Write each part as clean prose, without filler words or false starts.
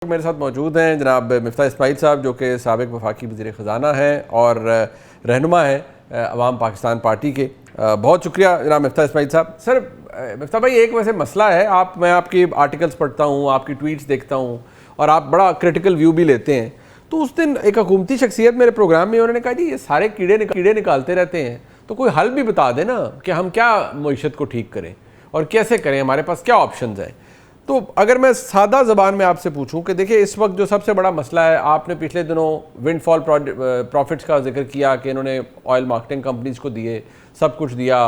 میرے ساتھ موجود ہیں جناب مفتاح اسماعیل صاحب، جو کہ سابق وفاقی وزیر خزانہ ہیں اور رہنما ہیں عوام پاکستان پارٹی کے. بہت شکریہ جناب مفتاح اسماعیل صاحب. سر مفتاح بھائی، ایک ویسے مسئلہ ہے، میں آپ کی آرٹیکلز پڑھتا ہوں، آپ کی ٹویٹس دیکھتا ہوں اور آپ بڑا کرٹیکل ویو بھی لیتے ہیں. تو اس دن ایک حکومتی شخصیت میرے پروگرام میں انہوں نے کہا جی یہ سارے کیڑے نکالتے رہتے ہیں، تو کوئی حل بھی بتا دیں نا کہ ہم کیا معیشت کو ٹھیک کریں اور کیسے کریں، ہمارے پاس کیا آپشنز ہیں. تو اگر میں سادہ زبان میں آپ سے پوچھوں کہ دیکھیں اس وقت جو سب سے بڑا مسئلہ ہے، آپ نے پچھلے دنوں ونڈ فال پروفٹس کا ذکر کیا کہ انہوں نے آئل مارکیٹنگ کمپنیز کو دیے، سب کچھ دیا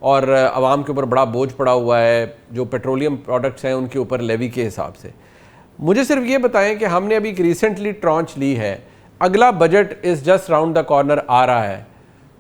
اور عوام کے اوپر بڑا بوجھ پڑا ہوا ہے جو پیٹرولیم پروڈکٹس ہیں ان کے اوپر لیوی کے حساب سے. مجھے صرف یہ بتائیں کہ ہم نے ابھی ریسنٹلی ٹرانچ لی ہے، اگلا budget is just round the corner آ رہا ہے،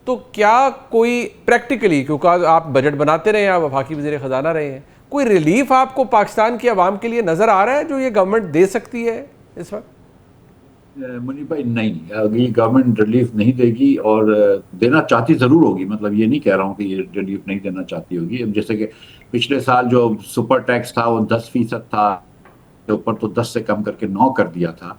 تو کیا کوئی پریکٹیکلی، کیونکہ آپ بجٹ بناتے رہے ہیں، آپ وفاقی وزیر خزانہ رہے ہیں، کوئی ریلیف آپ کو پاکستان کی عوام کے لیے نظر آ رہا ہے جو یہ گورنمنٹ دے سکتی ہے اس وقت؟ منی بھائی نہیں، یہ گورنمنٹ ریلیف نہیں دے گی اور دینا چاہتی ضرور ہوگی. مطلب یہ نہیں کہہ رہا ہوں کہ یہ ریلیف نہیں دینا چاہتی ہوگی. اب جیسے کہ پچھلے سال جو سپر ٹیکس تھا وہ 10% تھا، اوپر تو 10 سے کم کر کے 9 کر دیا تھا.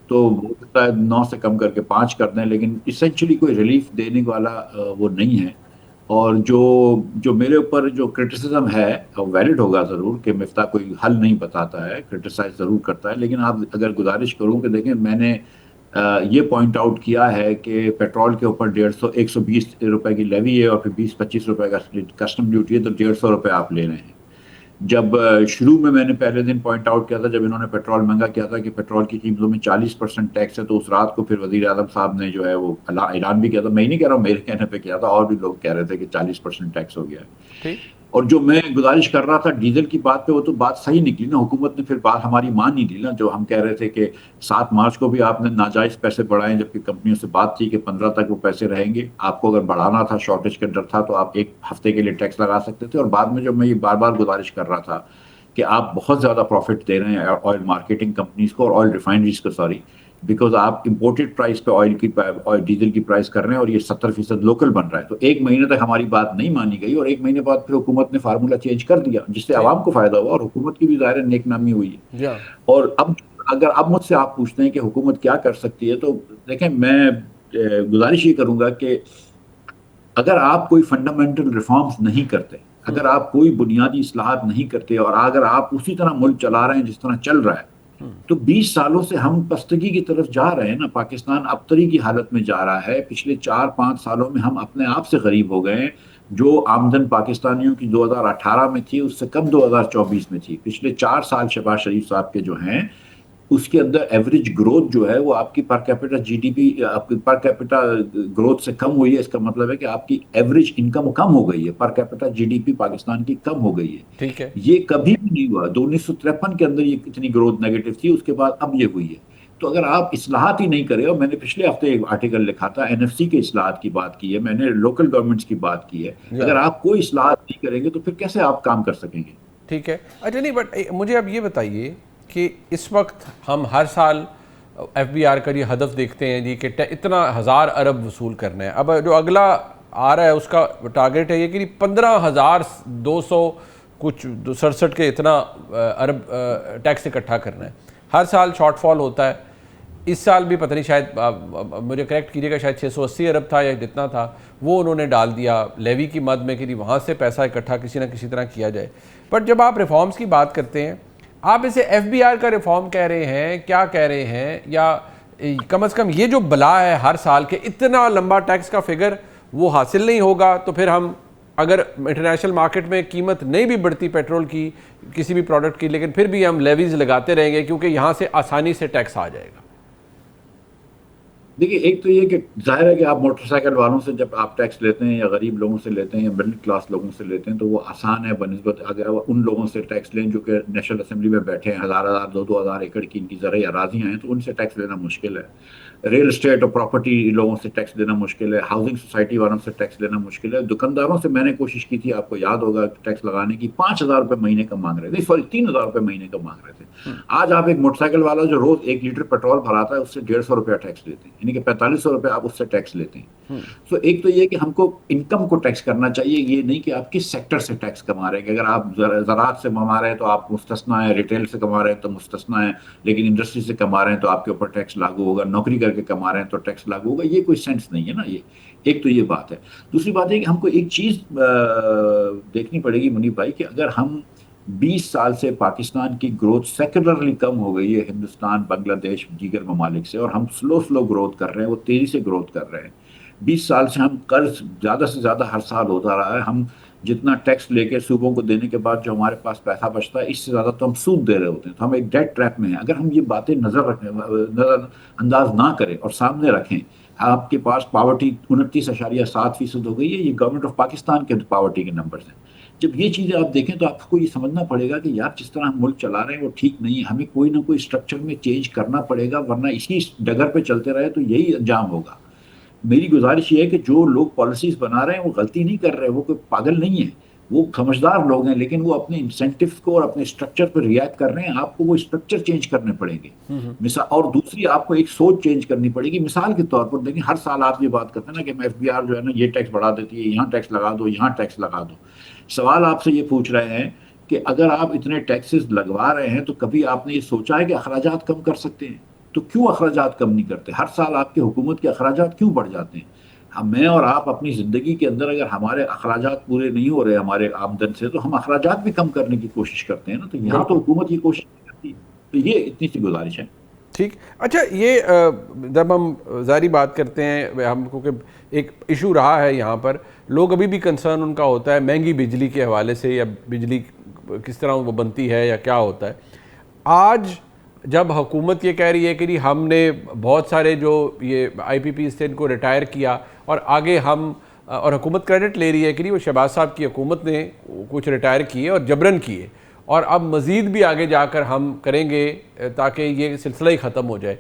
تو وہ 9 سے کم کر کے 5 کر دیں، لیکن اسینچلی کوئی ریلیف دینے والا وہ نہیں ہے. اور جو میرے اوپر جو کرٹیسزم ہے ویلڈ ہوگا ضرور کہ مفتاح کوئی حل نہیں بتاتا ہے، کرٹیسائز ضرور کرتا ہے، لیکن آپ اگر گزارش کروں کہ دیکھیں میں نے یہ پوائنٹ آؤٹ کیا ہے کہ پیٹرول کے اوپر 120 روپے کی لیوی ہے اور پھر 20-25 روپے کا کسٹم ڈیوٹی ہے، تو 150 روپے آپ لے رہے ہیں. جب شروع میں نے پہلے دن پوائنٹ آؤٹ کیا تھا، جب انہوں نے پیٹرول مہنگا کیا تھا کہ پیٹرول کی قیمتوں میں 40% ٹیکس ہے، تو اس رات کو پھر وزیر اعظم صاحب نے جو ہے وہ اعلان بھی کیا تھا. میں ہی نہیں کہہ رہا ہوں، میرے کہنے پہ کیا تھا، اور بھی لوگ کہہ رہے تھے کہ 40% ٹیکس ہو گیا ہے. ٹھیک. اور جو میں گزارش کر رہا تھا ڈیزل کی بات پہ، وہ تو بات صحیح نکلی نا. حکومت نے پھر بات ہماری مان نہیں لی نا. جو ہم کہہ رہے تھے کہ 7 مارچ کو بھی آپ نے ناجائز پیسے بڑھائیں، جبکہ کمپنیوں سے بات تھی کہ 15 تک وہ پیسے رہیں گے. آپ کو اگر بڑھانا تھا، شارٹیج کا ڈر تھا، تو آپ ایک ہفتے کے لیے ٹیکس لگا سکتے تھے. اور بعد میں جو میں یہ بار بار گزارش کر رہا تھا کہ آپ بہت زیادہ پروفٹ دے رہے ہیں آئل مارکیٹنگ کمپنیز کو اور آئل ریفائنریز کو، بیکاز آپ امپورٹڈ پرائس پہ آئل ڈیزل کی پرائس کر رہے ہیں اور یہ 70% لوکل بن رہا ہے. تو ایک مہینے تک ہماری بات نہیں مانی گئی اور ایک مہینے بعد پھر حکومت نے فارمولا چینج کر دیا، جس سے عوام کو فائدہ ہوا اور حکومت کی بھی ظاہر نیک نامی ہوئی ہے. اور اب مجھ سے آپ پوچھتے ہیں کہ حکومت کیا کر سکتی ہے، تو دیکھیں میں گزارش یہ کروں گا کہ اگر آپ کوئی فنڈامنٹل ریفارمز نہیں کرتے، اگر آپ کوئی بنیادی اصلاحات نہیں کرتے، اور اگر آپ اسی طرح ملک چلا رہے ہیں جس طرح چل رہا ہے، تو 20 سالوں سے ہم پستگی کی طرف جا رہے ہیں نا. پاکستان ابتری کی حالت میں جا رہا ہے. پچھلے 4-5 سالوں میں ہم اپنے آپ سے غریب ہو گئے ہیں. جو آمدن پاکستانیوں کی 2018 میں تھی، اس سے کم 2024 میں تھی. پچھلے 4 سال شہباز شریف صاحب کے جو ہیں، اس کے اندر ایوریج گروتھ جو ہے وہ آپ کی پر کیپٹا جی ڈی پی، آپ کی پر کیپٹا گروتھ سے کم ہوئی ہے. اس کا مطلب ہے کہ آپ کی ایوریج انکم کم ہو گئی ہے، per capita G D P Pakistan کی کم ہو گئی ہے. ٹھیک ہے. یہ کبھی بھی نہیں ہوا. 1953 کے اندر یہ اتنی گروتھ نیگیٹو تھی، اس کے بعد اب یہ ہوئی ہے. تو اگر آپ اصلاحات ہی نہیں کرے، اور میں نے پچھلے ہفتے ایک آرٹیکل لکھا تھا، این ایف سی کے اصلاحات کی بات کی ہے میں نے، لوکل گورنمنٹس کی بات کی ہے. اگر آپ کوئی اصلاحات نہیں کریں گے تو پھر کیسے آپ کام کر سکیں گے؟ ٹھیک ہے. اچھا نہیں، بٹ مجھے اب یہ بتائیے کہ اس وقت ہم ہر سال ایف بی آر کا یہ ہدف دیکھتے ہیں جی کہ اتنا 1000 ارب وصول کرنا ہے. اب جو اگلا آ رہا ہے اس کا ٹارگیٹ ہے یہ کہ 15,200 کچھ 67 کے اتنا ارب ٹیکس اکٹھا کرنا ہے. ہر سال شارٹ فال ہوتا ہے. اس سال بھی پتہ نہیں، شاید مجھے کریکٹ کیجیے گا، شاید 680 ارب تھا یا جتنا تھا وہ انہوں نے ڈال دیا لیوی کی مد میں کہ وہاں سے پیسہ اکٹھا کسی نہ کسی طرح کیا جائے. بٹ جب آپ ریفارمز کی بات کرتے ہیں، آپ اسے ایف بی آر کا ریفارم کہہ رہے ہیں، کیا کہہ رہے ہیں، یا کم از کم یہ جو بلا ہے ہر سال کے اتنا لمبا ٹیکس کا فگر وہ حاصل نہیں ہوگا، تو پھر ہم اگر انٹرنیشنل مارکیٹ میں قیمت نہیں بھی بڑھتی پیٹرول کی کسی بھی پروڈکٹ کی، لیکن پھر بھی ہم لیویز لگاتے رہیں گے کیونکہ یہاں سے آسانی سے ٹیکس آ جائے گا. دیکھیے، ایک تو یہ کہ ظاہر ہے کہ آپ موٹر سائیکل والوں سے جب آپ ٹیکس لیتے ہیں، یا غریب لوگوں سے لیتے ہیں، یا مڈل کلاس لوگوں سے لیتے ہیں، تو وہ آسان ہے بنسبت اگر ان لوگوں سے ٹیکس لیں جو کہ نیشنل اسمبلی میں بیٹھے ہیں، 1000 دو ہزار ایکڑ کی ان کی زرعی اراضیاں ہیں، تو ان سے ٹیکس لینا مشکل ہے. ریل اسٹیٹ اور پراپرٹی لوگوں سے ٹیکس لینا مشکل ہے. ہاؤسنگ سوسائٹی والوں سے ٹیکس لینا مشکل ہے. دکانداروں سے میں نے کوشش کی تھی، آپ کو یاد ہوگا، ٹیکس لگانے کی. 5,000 روپے مہینے کا مانگ رہے تھے، سوری 3,000 روپے مہینے کا مانگ رہے تھے. آج آپ ایک موٹر سائیکل والا جو روز 1 لیٹر پیٹرول بھراتا ہے، اس سے 150 روپیہ ٹیکس لیتے ہیں. یعنی کہ 4500 روپے آپ اس سے ٹیکس لیتے ہیں. تو ایک تو یہ کہ ہم کو انکم کو ٹیکس کرنا چاہیے, یہ نہیں کہ آپ کس سیکٹر سے ٹیکس کما رہے ہیں, کہ اگر آپ زراعت سے کما رہے ہیں تو آپ مستثنا ہیں, ریٹیل سے کما رہے ہیں تو مستثنا ہیں, لیکن انڈسٹری سے کما رہے ہیں تو آپ کے اوپر ٹیکس لاگو ہوگا, نوکری کر کے کما رہے ہیں تو ٹیکس لاگو ہوگا. یہ کوئی سینس نہیں ہے نا. یہ ایک تو یہ بات ہے. دوسری بات ہے کہ ہم کو ایک چیز دیکھنی پڑے گی منیب بھائی, کہ اگر ہم 20 سال سے پاکستان کی گروتھ سیکولرلی کم ہو گئی ہے ہندوستان, بنگلہ دیش, دیگر ممالک سے, اور ہم سلو گروتھ کر رہے ہیں, وہ تیزی سے گروتھ کر رہے ہیں. 20 سال سے ہم قرض زیادہ سے زیاددہ ہر سال ہوتا رہا ہے. ہم جتنا ٹیکس لے کے صوبوں کو دینے کے بعد جو ہمارے پاس پیسہ بچتا ہے, اس سے زیادہ تو ہم سود دے رہے ہوتے ہیں. تو ہم ایک ڈیٹ ٹریپ میں ہیں. اگر ہم یہ باتیں نظر انداز نہ کریں اور سامنے رکھیں, آپ کے پاس پاورٹی 29.7% ہو گئی ہے, یہ گورنمنٹ آف پاکستان کے پاورٹی کے نمبرز ہیں. جب یہ چیزیں آپ دیکھیں تو آپ کو یہ سمجھنا پڑے گا کہ یار جس طرح ہم ملک چلا رہے ہیں وہ ٹھیک نہیں ہے, ہمیں کوئی نہ کوئی اسٹرکچر میں چینج کرنا پڑے گا, ورنہ اسی ڈگر پہ چلتے رہے تو یہی انجام ہوگا. میری گزارش یہ ہے کہ جو لوگ پالیسیز بنا رہے ہیں وہ غلطی نہیں کر رہے, وہ کوئی پاگل نہیں ہے, وہ سمجھدار لوگ ہیں, لیکن وہ اپنے انسینٹیو کو اور اپنے اسٹرکچر پر ریئیکٹ کر رہے ہیں. آپ کو وہ اسٹرکچر چینج کرنے پڑیں گے. مثال, اور دوسری آپ کو ایک سوچ چینج کرنی پڑے گی. مثال کے طور پر دیکھیں, ہر سال آپ یہ بات کرتے ہیں نا کہ ایف بی آر جو ہے نا یہ ٹیکس بڑھا دیتی ہے, یہاں ٹیکس لگا دو, یہاں ٹیکس لگا دو. سوال آپ سے یہ پوچھ رہے ہیں کہ اگر آپ اتنے ٹیکسز لگوا رہے ہیں تو کبھی آپ نے یہ سوچا ہے کہ اخراجات کم کر سکتے ہیں؟ تو کیوں اخراجات کم نہیں کرتے؟ ہر سال آپ کے حکومت کے اخراجات کیوں بڑھ جاتے ہیں؟ میں اور آپ اپنی زندگی کے اندر اگر ہمارے اخراجات پورے نہیں ہو رہے ہمارے آمدن سے, تو ہم اخراجات بھی کم کرنے کی کوشش کرتے ہیں نا. تو یہاں تو بالکل حکومت کی کوشش نہیں کرتی. تو یہ اتنی سی گزارش ہے. ٹھیک. اچھا, یہ جب ہم ظاہری بات کرتے ہیں, ہم کو کہ ایک ایشو رہا ہے یہاں پر, لوگ ابھی بھی کنسرن ان کا ہوتا ہے مہنگی بجلی کے حوالے سے, یا بجلی کس طرح وہ بنتی ہے یا کیا ہوتا ہے. آج جب حکومت یہ کہہ رہی ہے کہ ہم نے بہت سارے جو یہ آئی پی پیز تھے ان کو ریٹائر کیا, اور آگے ہم, اور حکومت کریڈٹ لے رہی ہے کہ وہ شہباز صاحب کی حکومت نے کچھ ریٹائر کیے اور جبرن کیے, اور اب مزید بھی آگے جا کر ہم کریں گے تاکہ یہ سلسلہ ہی ختم ہو جائے.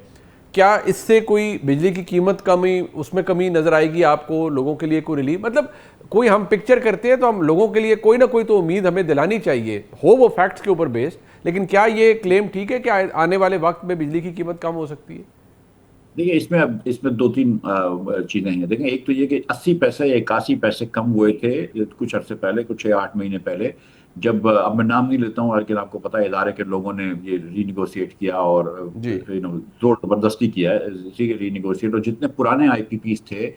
کیا اس سے کوئی بجلی کی قیمت کمی, اس میں کمی نظر آئے گی آپ کو, لوگوں کے لیے کوئی ریلیف, مطلب کوئی ہم پکچر کرتے ہیں تو ہم لوگوں کے لیے کوئی نہ کوئی تو امید ہمیں دلانی چاہیے, ہو وہ فیکٹس کے اوپر بیسڈ, لیکن کیا یہ کلیم ٹھیک ہے کہ آنے والے وقت میں بجلی کی قیمت کم ہو سکتی ہے؟ دیکھیں, اس میں دو تین چیزیں ہیں. دیکھیں, ایک تو یہ کہ 80 پیسے یا 81 پیسے کم ہوئے تھے کچھ عرصے پہلے, کچھ 6-8 مہینے پہلے, جب, اب میں نام نہیں لیتا ہوں لیکن آپ کو پتا ہے ادارے کے لوگوں نے یہ رینیگوشیٹ کیا اور جی زور زبردستی کیا ہے اسی کے رینیگوشیٹ. اور جتنے پرانے آئی پی پیز تھے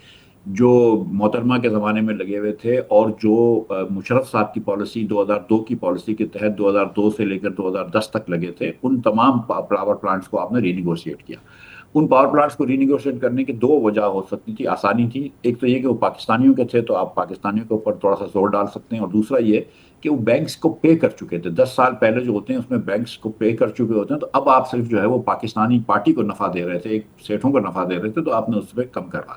جو محترمہ کے زمانے میں لگے ہوئے تھے, اور جو مشرف صاحب کی پالیسی 2002 کی پالیسی کے تحت 2002 سے لے کر 2010 تک لگے تھے, ان تمام پاور پلانٹس کو آپ نے رینیگوشیٹ کیا. ان پاور پلانٹس کو رینیگوشیٹ کرنے کی دو وجہ ہو سکتی تھی, آسانی تھی. ایک تو یہ کہ وہ پاکستانیوں کے تھے تو آپ پاکستانیوں کے اوپر تھوڑا سا زور ڈال سکتے ہیں, اور دوسرا یہ کہ وہ بینکس کو پے کر چکے تھے. 10 سال پہلے جو ہوتے ہیں اس میں بینکس کو پے کر چکے ہوتے ہیں, تو اب آپ صرف جو ہے وہ پاکستانی پارٹی کو نفع دے رہے تھے, ایک سیٹھوں کو نفع دے رہے تھے, تو آپ نے اس پہ کم کروا دیا.